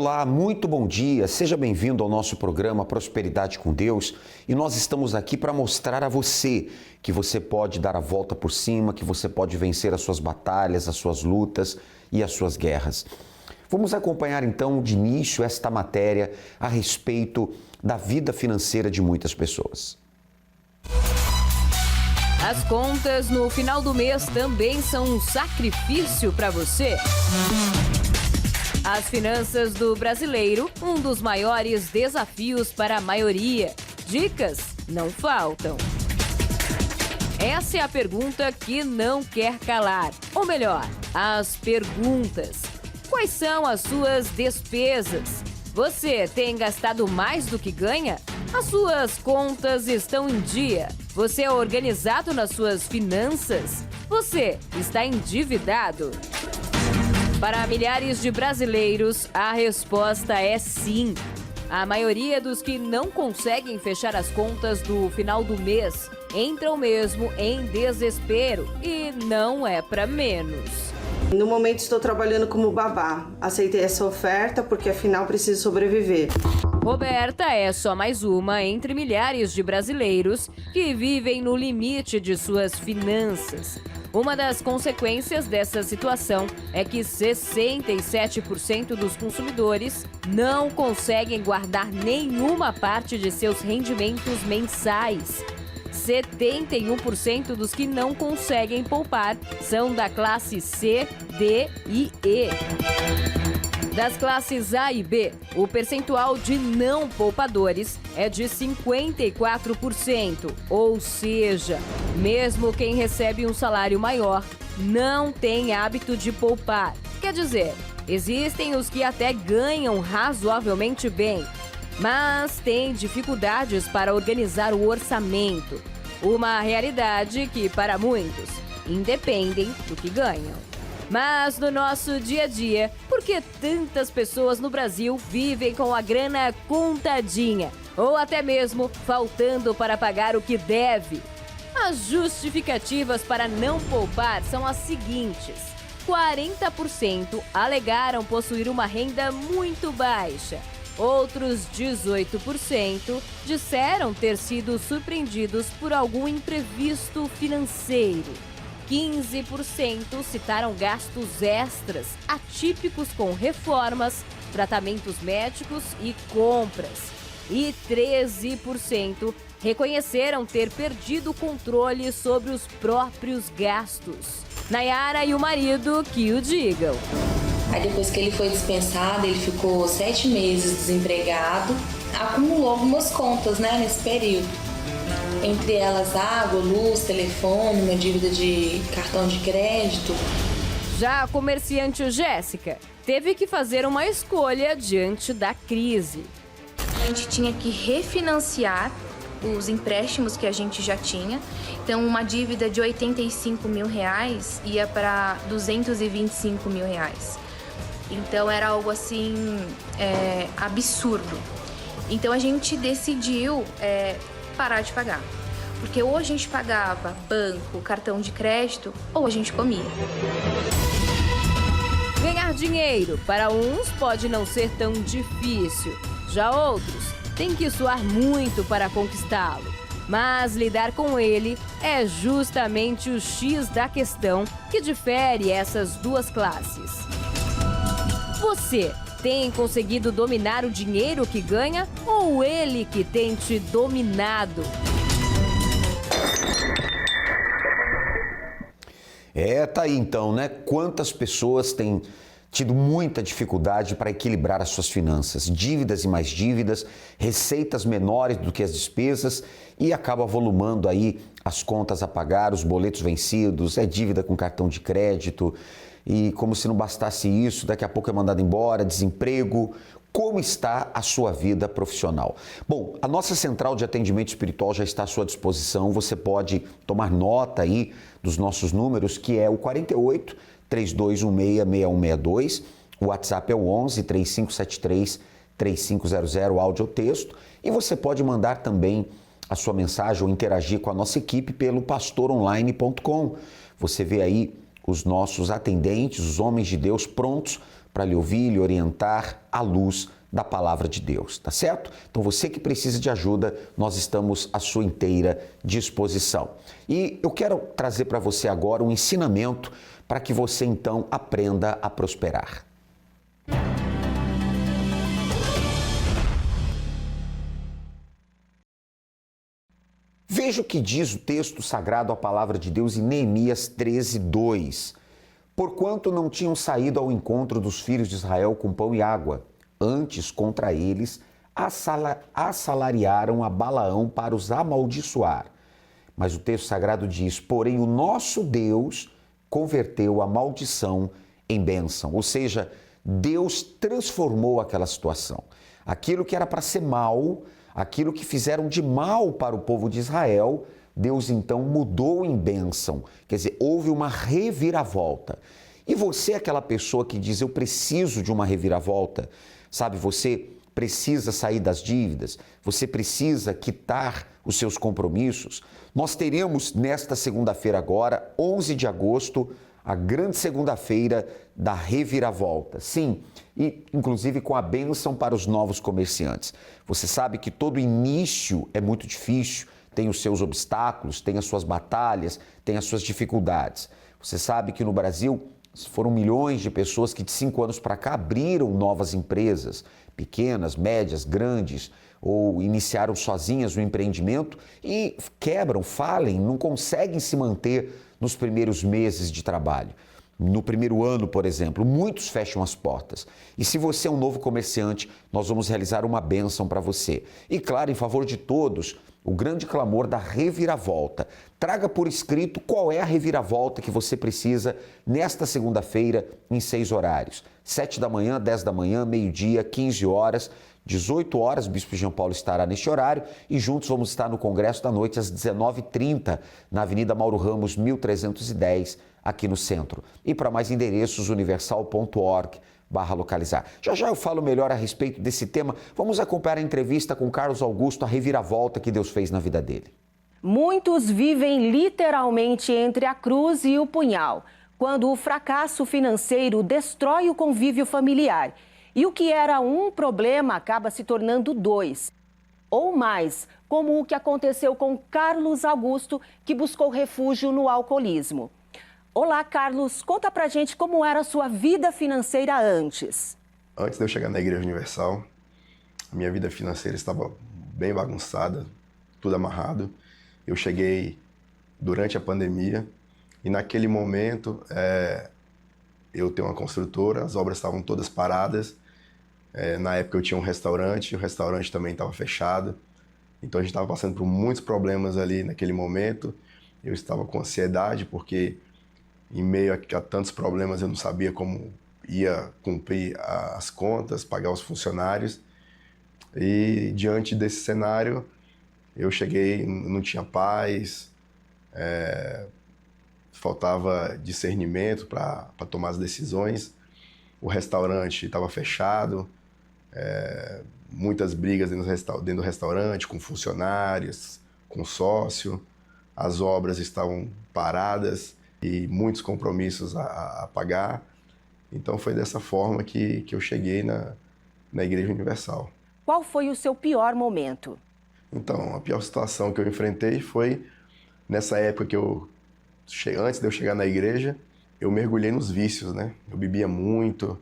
Olá, muito bom dia, seja bem-vindo ao nosso programa Prosperidade com Deus e nós estamos aqui para mostrar a você que você pode dar a volta por cima, que você pode vencer as suas batalhas, as suas lutas e as suas guerras. Vamos acompanhar então de início esta matéria a respeito da vida financeira de muitas pessoas. As contas no final do mês também são um sacrifício para você? As finanças do brasileiro, um dos maiores desafios para a maioria. Dicas não faltam. Essa é a pergunta que não quer calar. Ou melhor, as perguntas. Quais são as suas despesas? Você tem gastado mais do que ganha? As suas contas estão em dia? Você é organizado nas suas finanças? Você está endividado? Para milhares de brasileiros, a resposta é sim. A maioria dos que não conseguem fechar as contas do final do mês entram mesmo em desespero e não é para menos. No momento estou trabalhando como babá. Aceitei essa oferta porque afinal preciso sobreviver. Roberta é só mais uma entre milhares de brasileiros que vivem no limite de suas finanças. Uma das consequências dessa situação é que 67% dos consumidores não conseguem guardar nenhuma parte de seus rendimentos mensais. 71% dos que não conseguem poupar são da classe C, D e E. Das classes A e B, o percentual de não poupadores é de 54%, ou seja, mesmo quem recebe um salário maior não tem hábito de poupar. Quer dizer, existem os que até ganham razoavelmente bem, mas têm dificuldades para organizar o orçamento. Uma realidade que, para muitos, independem do que ganham. Mas no nosso dia a dia, por que tantas pessoas no Brasil vivem com a grana contadinha? Ou até mesmo faltando para pagar o que deve? As justificativas para não poupar são as seguintes. 40% alegaram possuir uma renda muito baixa. Outros 18% disseram ter sido surpreendidos por algum imprevisto financeiro. 15% citaram gastos extras, atípicos com reformas, tratamentos médicos e compras. E 13% reconheceram ter perdido o controle sobre os próprios gastos. Nayara e o marido que o digam. Aí depois que ele foi dispensado, ele ficou 7 meses desempregado, acumulou algumas contas, nesse período. Entre elas água, luz, telefone, uma dívida de cartão de crédito. Já a comerciante Jéssica teve que fazer uma escolha diante da crise. A gente tinha que refinanciar os empréstimos que a gente já tinha. Então, uma dívida de R$85 mil ia para R$225 mil. Então, era algo assim, absurdo. Então, a gente decidiu parar de pagar. Porque ou a gente pagava banco, cartão de crédito, ou a gente comia. Ganhar dinheiro para uns pode não ser tão difícil. Já outros têm que suar muito para conquistá-lo. Mas lidar com ele é justamente o X da questão que difere essas duas classes. Você tem conseguido dominar o dinheiro que ganha ou ele que tem te dominado? Tá aí então, Quantas pessoas têm tido muita dificuldade para equilibrar as suas finanças, dívidas e mais dívidas, receitas menores do que as despesas e acaba volumando aí as contas a pagar, os boletos vencidos, dívida com cartão de crédito e como se não bastasse isso, daqui a pouco é mandado embora, desemprego. Como está a sua vida profissional? Bom, a nossa central de atendimento espiritual já está à sua disposição. Você pode tomar nota aí dos nossos números, que é o 48 3216 6162. O WhatsApp é o 11 3573 3500, áudio ou texto. E você pode mandar também a sua mensagem ou interagir com a nossa equipe pelo pastoronline.com. Você vê aí os nossos atendentes, os homens de Deus prontos para lhe ouvir, lhe orientar à luz da palavra de Deus, tá certo? Então você que precisa de ajuda, nós estamos à sua inteira disposição. E eu quero trazer para você agora um ensinamento para que você então aprenda a prosperar. Veja o que diz o texto sagrado, a palavra de Deus, em Neemias 13:2. Porquanto não tinham saído ao encontro dos filhos de Israel com pão e água, antes contra eles assalariaram a Balaão para os amaldiçoar. Mas o texto sagrado diz, porém o nosso Deus converteu a maldição em bênção. Ou seja, Deus transformou aquela situação. Aquilo que era para ser mal, aquilo que fizeram de mal para o povo de Israel, Deus então mudou em bênção. Quer dizer, houve uma reviravolta. E você é aquela pessoa que diz, eu preciso de uma reviravolta? Sabe, você precisa sair das dívidas, você precisa quitar os seus compromissos. Nós teremos nesta segunda-feira agora, 11 de agosto, a grande segunda-feira da reviravolta. Sim, e inclusive com a bênção para os novos comerciantes. Você sabe que todo início é muito difícil, tem os seus obstáculos, tem as suas batalhas, tem as suas dificuldades. Você sabe que no Brasil foram milhões de pessoas que de 5 anos para cá abriram novas empresas, pequenas, médias, grandes, ou iniciaram sozinhas o empreendimento e quebram, falem, não conseguem se manter nos primeiros meses de trabalho. No primeiro ano, por exemplo, muitos fecham as portas. E se você é um novo comerciante, nós vamos realizar uma bênção para você. E claro, em favor de todos, o grande clamor da reviravolta. Traga por escrito qual é a reviravolta que você precisa nesta segunda-feira em 6 horários. 7 da manhã, 10 da manhã, meio-dia, 15 horas, 18 horas, o Bispo Jean Paulo estará neste horário e juntos vamos estar no Congresso da Noite às 19h30, na Avenida Mauro Ramos, 1310, aqui no centro. E para mais endereços, universal.org/localizar. Já eu falo melhor a respeito desse tema. Vamos acompanhar a entrevista com Carlos Augusto, a reviravolta que Deus fez na vida dele. Muitos vivem literalmente entre a cruz e o punhal, quando o fracasso financeiro destrói o convívio familiar. E o que era um problema acaba se tornando 2 ou mais, como o que aconteceu com Carlos Augusto, que buscou refúgio no alcoolismo. Olá, Carlos, conta pra gente como era a sua vida financeira antes. Antes de eu chegar na Igreja Universal, a minha vida financeira estava bem bagunçada, tudo amarrado. Eu cheguei durante a pandemia e naquele momento eu tenho uma construtora, as obras estavam todas paradas. Na época eu tinha um restaurante, o restaurante também estava fechado. Então a gente estava passando por muitos problemas ali naquele momento. Eu estava com ansiedade porque em meio a tantos problemas eu não sabia como ia cumprir as contas, pagar os funcionários. E diante desse cenário eu cheguei, não tinha paz, faltava discernimento para tomar as decisões. O restaurante estava fechado, muitas brigas dentro do restaurante, com funcionários, com sócio. As obras estavam paradas e muitos compromissos a pagar. Então foi dessa forma que eu cheguei na Igreja Universal. Qual foi o seu pior momento? Então, a pior situação que eu enfrentei foi nessa época antes de eu chegar na igreja, eu mergulhei nos vícios, né? Eu bebia muito,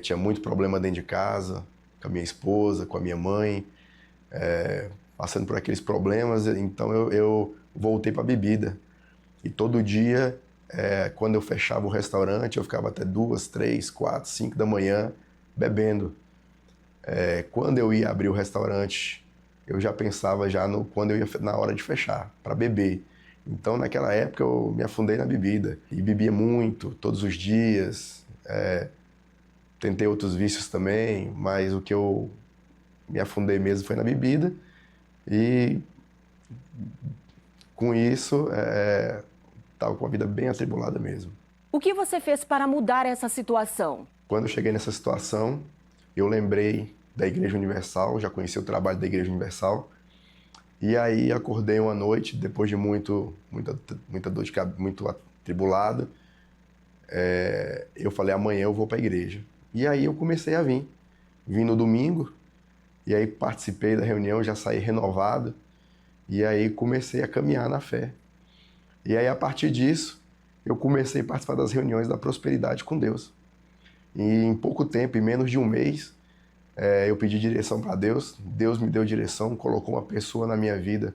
tinha muito problema dentro de casa, com a minha esposa, com a minha mãe, passando por aqueles problemas, então eu voltei para a bebida. E todo dia, quando eu fechava o restaurante, eu ficava até 2, 3, 4, 5 da manhã bebendo. Quando eu ia abrir o restaurante, eu já pensava quando eu ia na hora de fechar, para beber. Então, naquela época, eu me afundei na bebida e bebia muito, todos os dias. Tentei outros vícios também, mas o que eu me afundei mesmo foi na bebida. E com isso, estava com a vida bem atribulada mesmo. O que você fez para mudar essa situação? Quando eu cheguei nessa situação, eu lembrei da Igreja Universal, já conheci o trabalho da Igreja Universal. E aí acordei uma noite, depois de muita dor de cabeça, muito atribulado. Eu falei, amanhã eu vou para a igreja. E aí eu comecei a vir. Vim no domingo, e aí participei da reunião, já saí renovado, e aí comecei a caminhar na fé. E aí, a partir disso, eu comecei a participar das reuniões da prosperidade com Deus. E em pouco tempo, em menos de um mês, eu pedi direção para Deus. Deus me deu direção, colocou uma pessoa na minha vida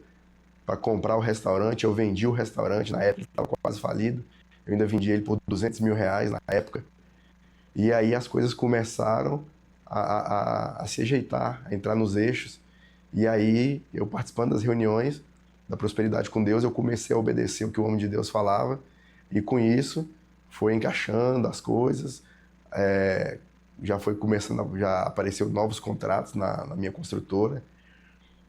para comprar o restaurante. Eu vendi o restaurante, na época estava quase falido. Eu ainda vendi ele por R$200 mil na época. E aí as coisas começaram a se ajeitar, a entrar nos eixos. E aí, eu participando das reuniões da prosperidade com Deus, eu comecei a obedecer o que o homem de Deus falava. E com isso, foi encaixando as coisas. Já foi começando, já apareceu novos contratos na minha construtora.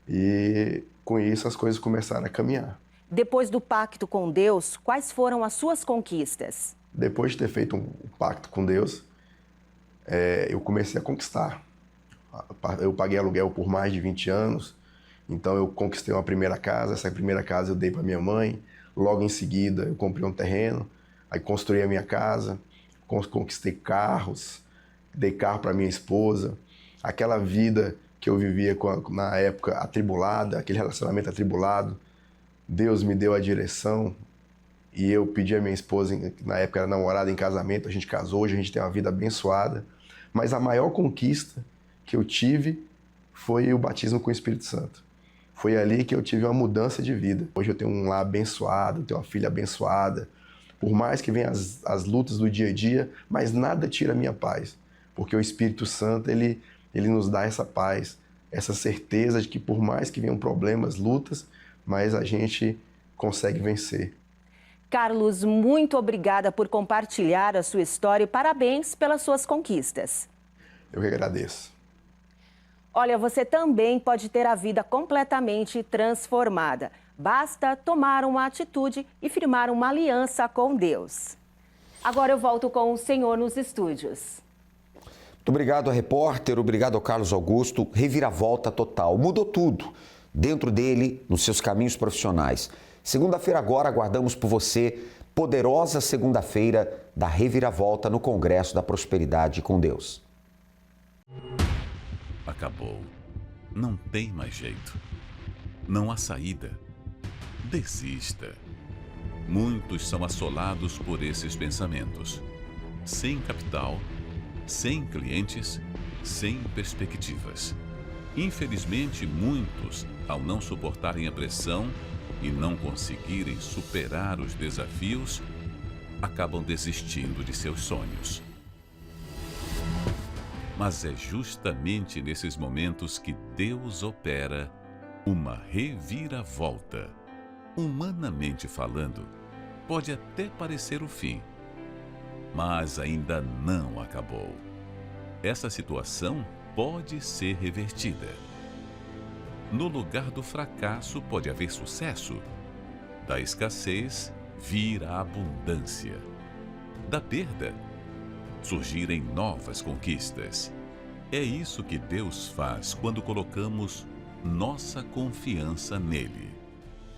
E com isso, as coisas começaram a caminhar. Depois do pacto com Deus, quais foram as suas conquistas? Depois de ter feito um pacto com Deus, eu comecei a conquistar. Eu paguei aluguel por mais de 20 anos, então eu conquistei uma primeira casa. Essa primeira casa eu dei para minha mãe. Logo em seguida eu comprei um terreno, aí construí a minha casa, conquistei carros, dei carro para minha esposa. Aquela vida que eu vivia na época atribulada, aquele relacionamento atribulado, Deus me deu a direção e eu pedi a minha esposa, na época era namorada, em casamento, a gente casou, hoje a gente tem uma vida abençoada. Mas a maior conquista que eu tive foi o batismo com o Espírito Santo. Foi ali que eu tive uma mudança de vida. Hoje eu tenho um lar abençoado, tenho uma filha abençoada. Por mais que venham as lutas do dia a dia, mas nada tira a minha paz. Porque o Espírito Santo, ele nos dá essa paz, essa certeza de que por mais que venham problemas, lutas, mas a gente consegue vencer. Carlos, muito obrigada por compartilhar a sua história e parabéns pelas suas conquistas. Eu que agradeço. Olha, você também pode ter a vida completamente transformada. Basta tomar uma atitude e firmar uma aliança com Deus. Agora eu volto com o senhor nos estúdios. Muito obrigado, repórter. Obrigado ao Carlos Augusto. Reviravolta total. Mudou tudo dentro dele, nos seus caminhos profissionais. Segunda-feira agora aguardamos por você. Poderosa segunda-feira da Reviravolta no Congresso da Prosperidade com Deus. Acabou. Não tem mais jeito. Não há saída. Desista. Muitos são assolados por esses pensamentos. Sem capital, sem clientes, sem perspectivas. Infelizmente, muitos, ao não suportarem a pressão e não conseguirem superar os desafios, acabam desistindo de seus sonhos. Mas é justamente nesses momentos que Deus opera uma reviravolta. Humanamente falando, pode até parecer o fim, mas ainda não acabou. Essa situação pode ser revertida. No lugar do fracasso pode haver sucesso. Da escassez vir a abundância. Da perda surgirem novas conquistas. É isso que Deus faz quando colocamos nossa confiança nele.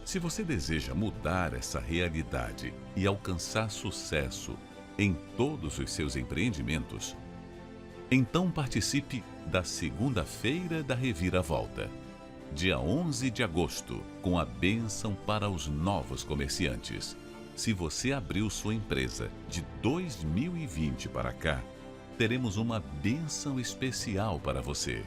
Se você deseja mudar essa realidade e alcançar sucesso em todos os seus empreendimentos, então participe da Segunda-feira da Reviravolta, dia 11 de agosto, com a bênção para os novos comerciantes. Se você abriu sua empresa de 2020 para cá, teremos uma bênção especial para você.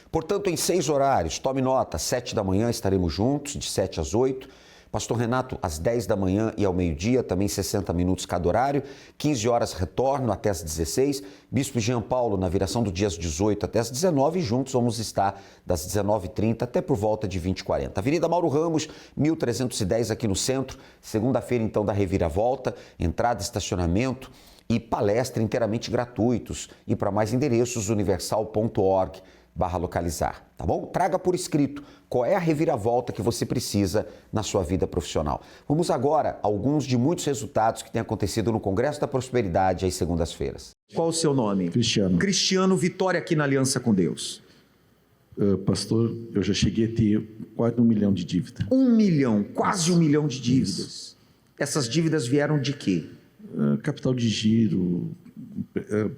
Portanto, em 6 horários, tome nota, 7 da manhã estaremos juntos, de 7 às 8. Pastor Renato, às 10 da manhã e ao meio-dia, também 60 minutos cada horário. 15 horas retorno até às 16. Bispo Jean Paulo na viração do dia às 18 até às 19. E juntos vamos estar das 19h30 até por volta de 20h40. Avenida Mauro Ramos, 1310 aqui no centro. Segunda-feira, então, da Reviravolta. Entrada, estacionamento e palestra inteiramente gratuitos. E para mais endereços, universal.org/localizar, tá bom? Traga por escrito qual é a reviravolta que você precisa na sua vida profissional. Vamos agora a alguns de muitos resultados que têm acontecido no Congresso da Prosperidade às segundas-feiras. Qual o seu nome? Cristiano. Cristiano, vitória aqui na Aliança com Deus. Pastor, eu já cheguei a ter quase 1 milhão de dívida. 1 milhão, quase 1 milhão de dívidas. Isso. Essas dívidas vieram de quê? Capital de giro,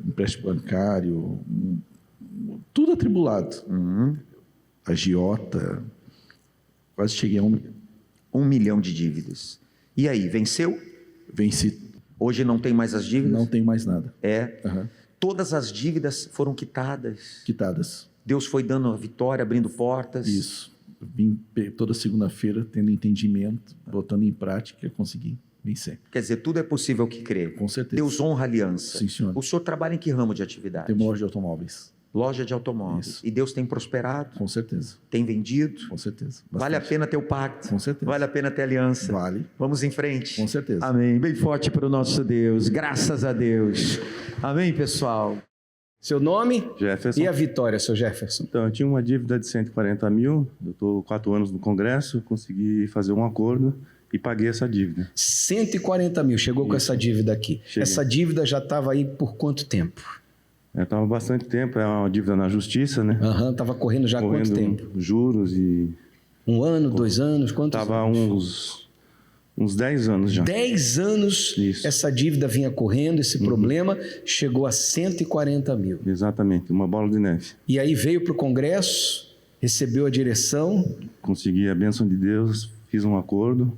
empréstimo bancário, tudo atribulado. Agiota, quase cheguei a 1 milhão. 1 milhão de dívidas. E aí, venceu? Venci. Hoje não tem mais as dívidas? Não tem mais nada. Todas as dívidas foram quitadas? Quitadas. Deus foi dando a vitória, abrindo portas? Isso. Vim toda segunda-feira tendo entendimento, botando em prática, consegui vencer. Quer dizer, tudo é possível que crê. Com certeza. Deus honra a aliança. Sim, senhor. O senhor trabalha em que ramo de atividade? Tem uma loja de automóveis. Loja de automóveis. Isso. E Deus tem prosperado? Com certeza. Tem vendido? Com certeza. Bastante. Vale a pena ter o pacto? Com certeza. Vale a pena ter aliança? Vale. Vamos em frente? Com certeza. Amém. Bem forte para o nosso Deus. Graças a Deus. Amém, pessoal? Seu nome? Jefferson. E a vitória, seu Jefferson? Então, eu tinha uma dívida de 140 mil, eu estou 4 anos no Congresso, consegui fazer um acordo e paguei essa dívida. 140 mil, chegou com essa dívida aqui. Cheguei. Essa dívida já estava aí por quanto tempo? Estava bastante tempo, é uma dívida na justiça, né? Estava correndo já há quanto tempo? Juros e... 1 ano, 2 anos, quantos Estava anos? uns 10 anos já. 10 anos. Isso. Essa dívida vinha correndo, esse problema, chegou a 140 mil. Exatamente, uma bola de neve. E aí veio para o Congresso, recebeu a direção. Consegui a bênção de Deus, fiz um acordo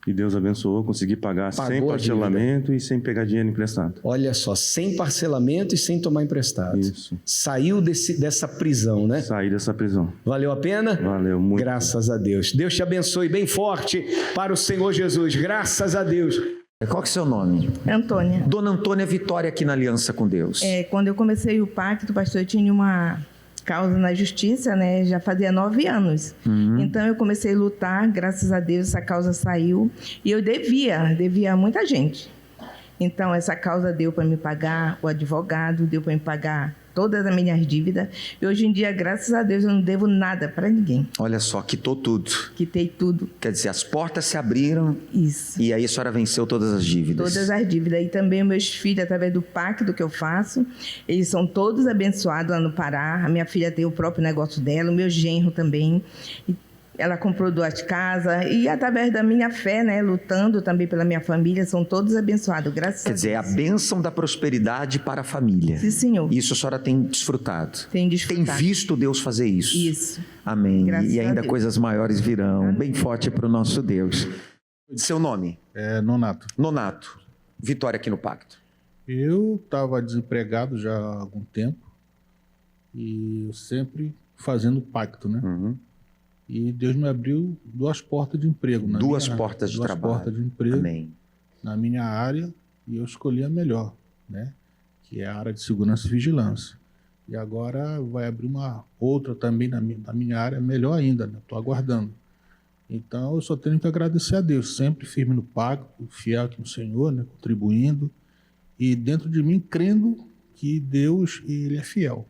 e Deus abençoou, consegui pagar sem parcelamento e sem pegar dinheiro emprestado. Olha só, sem parcelamento e sem tomar emprestado. Isso. Saiu dessa prisão, né? Saí dessa prisão. Valeu a pena? Valeu muito. Graças a Deus. Deus te abençoe bem forte para o Senhor Jesus. Graças a Deus. Qual que é o seu nome? Antônia. Dona Antônia Vitória aqui na Aliança com Deus. Quando eu comecei o pacto, pastor, eu tinha uma causa na justiça, né? Já fazia 9 anos. Então eu comecei a lutar, graças a Deus essa causa saiu. E eu devia a muita gente. Então essa causa deu para me pagar o advogado, deu para me pagar todas as minhas dívidas. E hoje em dia, graças a Deus, eu não devo nada para ninguém. Olha só, quitou tudo. Quitei tudo. Quer dizer, as portas se abriram. Isso. E aí a senhora venceu todas as dívidas. Todas as dívidas. E também meus filhos, através do pacto que eu faço, eles são todos abençoados lá no Pará. A minha filha tem o próprio negócio dela, o meu genro também. Ela comprou 2 casas e através da minha fé, né, lutando também pela minha família, são todos abençoados, graças a Deus. Quer dizer, é a bênção da prosperidade para a família. Sim, senhor. Isso a senhora tem desfrutado. Tem desfrutado. Tem visto Deus fazer isso. Isso. Amém. Graças e a ainda Deus. coisas maiores virão. Amém. Bem forte para o nosso Deus. Seu nome? Nonato. Nonato. Vitória aqui no Pacto. Eu estava desempregado já há algum tempo e eu sempre fazendo pacto, né? E Deus me abriu 2 portas de emprego. Duas portas de trabalho. 2 portas de emprego. Amém. Na minha área, e eu escolhi a melhor, né? Que é a área de segurança e vigilância. E agora vai abrir uma outra também na minha área, melhor ainda, né? Estou aguardando. Então, eu só tenho que agradecer a Deus, sempre firme no pacto, fiel aqui no Senhor, né? Contribuindo, e dentro de mim, crendo que Deus, Ele é fiel.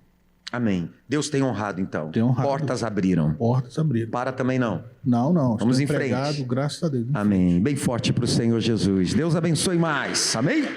Amém. Deus tem honrado, então. Tem honrado. Portas abriram. Portas abriram. Para também não. Não. Vamos em empregado, frente. Graças a Deus. Amém. Bem forte para o Senhor Jesus. Deus abençoe mais. Amém?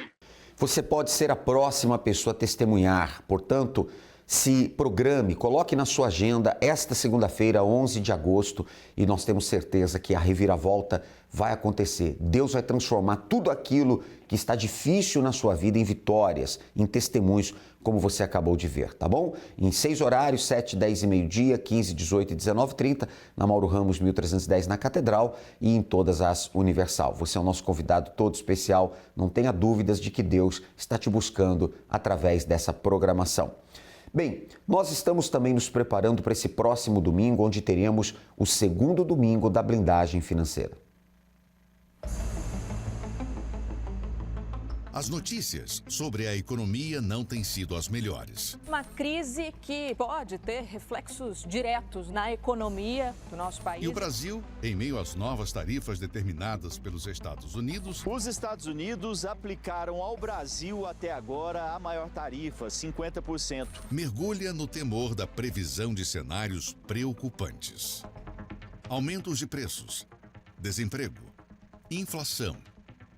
Você pode ser a próxima pessoa a testemunhar. Portanto, se programe, coloque na sua agenda esta segunda-feira, 11 de agosto, e nós temos certeza que a reviravolta vai acontecer. Deus vai transformar tudo aquilo que está difícil na sua vida em vitórias, em testemunhos, como você acabou de ver, tá bom? Em 6 horários, 7, 10 e meio-dia, 15, 18 e 19h30, na Mauro Ramos 1310 na Catedral e em todas as Universal. Você é o nosso convidado todo especial, não tenha dúvidas de que Deus está te buscando através dessa programação. Bem, nós estamos também nos preparando para esse próximo domingo, onde teremos o segundo domingo da blindagem financeira. As notícias sobre a economia não têm sido as melhores. Uma crise que pode ter reflexos diretos na economia do nosso país. E o Brasil, em meio às novas tarifas determinadas pelos Estados Unidos... Os Estados Unidos aplicaram ao Brasil até agora a maior tarifa, 50%. Mergulha no temor da previsão de cenários preocupantes. Aumentos de preços, desemprego, inflação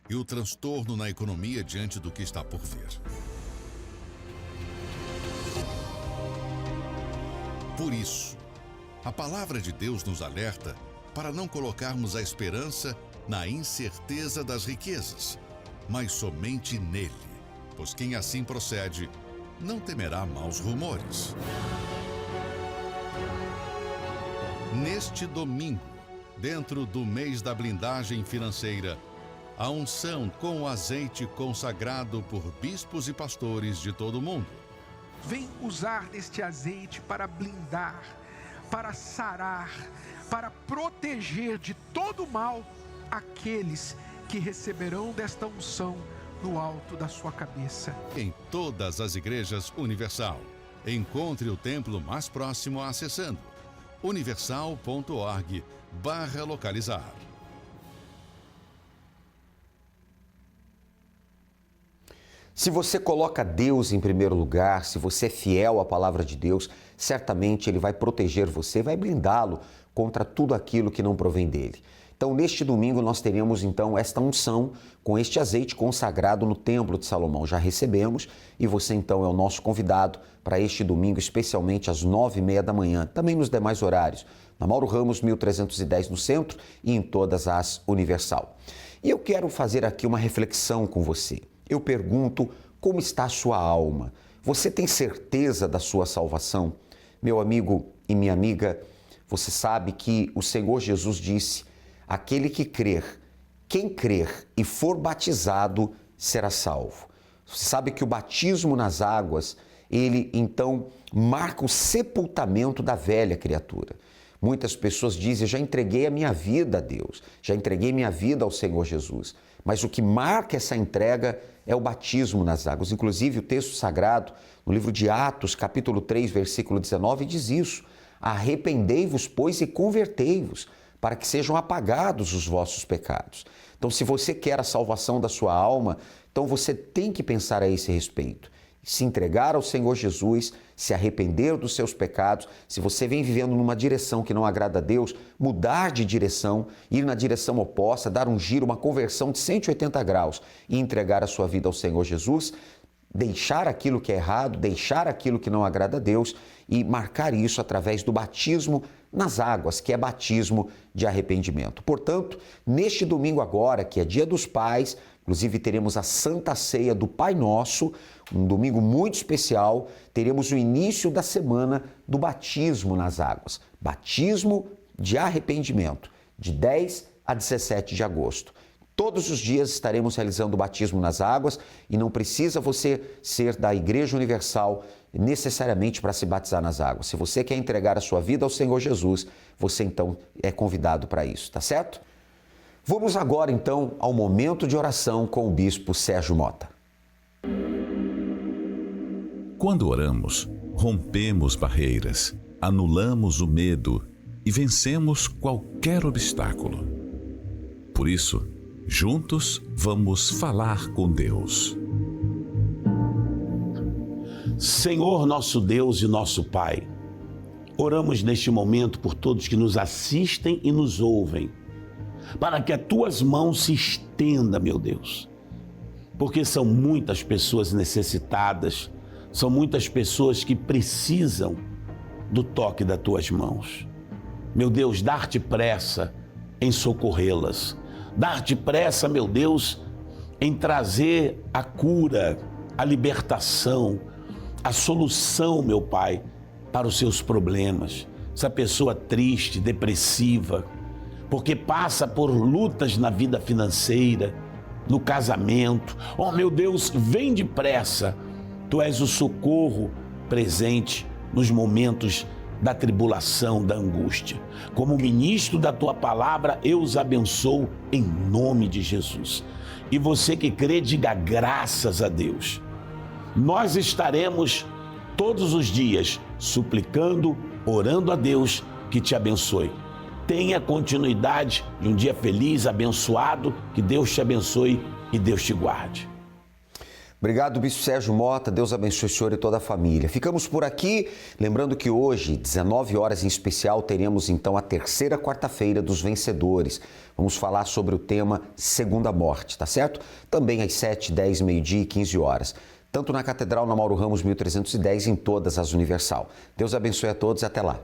e o transtorno na economia diante do que está por vir. Por isso, a palavra de Deus nos alerta para não colocarmos a esperança na incerteza das riquezas, mas somente nele, pois quem assim procede não temerá maus rumores. Neste domingo, dentro do mês da blindagem financeira, a unção com o azeite consagrado por bispos e pastores de todo o mundo. Vem usar deste azeite para blindar, para sarar, para proteger de todo mal aqueles que receberão desta unção no alto da sua cabeça. Em todas as igrejas Universal. Encontre o templo mais próximo acessando universal.org/localizar. Se você coloca Deus em primeiro lugar, se você é fiel à palavra de Deus, certamente Ele vai proteger você, vai blindá-lo contra tudo aquilo que não provém dele. Então, neste domingo, nós teremos então esta unção com este azeite consagrado no Templo de Salomão. Já recebemos e você então é o nosso convidado para este domingo, especialmente às 9h30 da manhã, também nos demais horários, na Mauro Ramos, 1310 no centro e em todas as Universal. E eu quero fazer aqui uma reflexão com você. Eu pergunto, como está a sua alma? Você tem certeza da sua salvação? Meu amigo e minha amiga, você sabe que o Senhor Jesus disse: aquele que crer, quem crer e for batizado será salvo. Você sabe que o batismo nas águas, ele então marca o sepultamento da velha criatura. Muitas pessoas dizem: já entreguei a minha vida a Deus, já entreguei minha vida ao Senhor Jesus. Mas o que marca essa entrega é o batismo nas águas. Inclusive, o texto sagrado, no livro de Atos, capítulo 3, versículo 19, diz isso: arrependei-vos, pois, e convertei-vos, para que sejam apagados os vossos pecados. Então, se você quer a salvação da sua alma, então você tem que pensar a esse respeito. Se entregar ao Senhor Jesus, se arrepender dos seus pecados, se você vem vivendo numa direção que não agrada a Deus, mudar de direção, ir na direção oposta, dar um giro, uma conversão de 180 graus e entregar a sua vida ao Senhor Jesus, deixar aquilo que é errado, deixar aquilo que não agrada a Deus e marcar isso através do batismo nas águas, que é batismo de arrependimento. Portanto, neste domingo agora, que é Dia dos Pais, inclusive teremos a Santa Ceia do Pai Nosso, um domingo muito especial, teremos o início da semana do batismo nas águas. Batismo de arrependimento, de 10 a 17 de agosto. Todos os dias estaremos realizando o batismo nas águas e não precisa você ser da Igreja Universal necessariamente para se batizar nas águas. Se você quer entregar a sua vida ao Senhor Jesus, você então é convidado para isso, tá certo? Vamos agora então ao momento de oração com o Bispo Sérgio Mota. Quando oramos, rompemos barreiras, anulamos o medo e vencemos qualquer obstáculo. Por isso, juntos vamos falar com Deus. Senhor nosso Deus e nosso Pai, oramos neste momento por todos que nos assistem e nos ouvem, para que as tuas mãos se estendam, meu Deus, porque são muitas pessoas necessitadas, são muitas pessoas que precisam do toque das tuas mãos. Meu Deus, dar-te pressa em socorrê-las, dar-te pressa, meu Deus, em trazer a cura, a libertação, a solução, meu Pai, para os seus problemas. Essa pessoa triste, depressiva, porque passa por lutas na vida financeira, no casamento. Oh, meu Deus, vem depressa. Tu és o socorro presente nos momentos da tribulação, da angústia. Como ministro da tua palavra, eu os abençoo em nome de Jesus. E você que crê, diga graças a Deus. Nós estaremos todos os dias suplicando, orando a Deus que te abençoe. Tenha continuidade de um dia feliz, abençoado, que Deus te abençoe e Deus te guarde. Obrigado, Bispo Sérgio Mota. Deus abençoe o senhor e toda a família. Ficamos por aqui, lembrando que hoje, 19 horas em especial, teremos então a terceira quarta-feira dos vencedores. Vamos falar sobre o tema Segunda Morte, tá certo? Também às 7, 10, meio-dia e 15 horas. tanto na Catedral, na Mauro Ramos 1310, em todas as Universal. Deus abençoe a todos e até lá.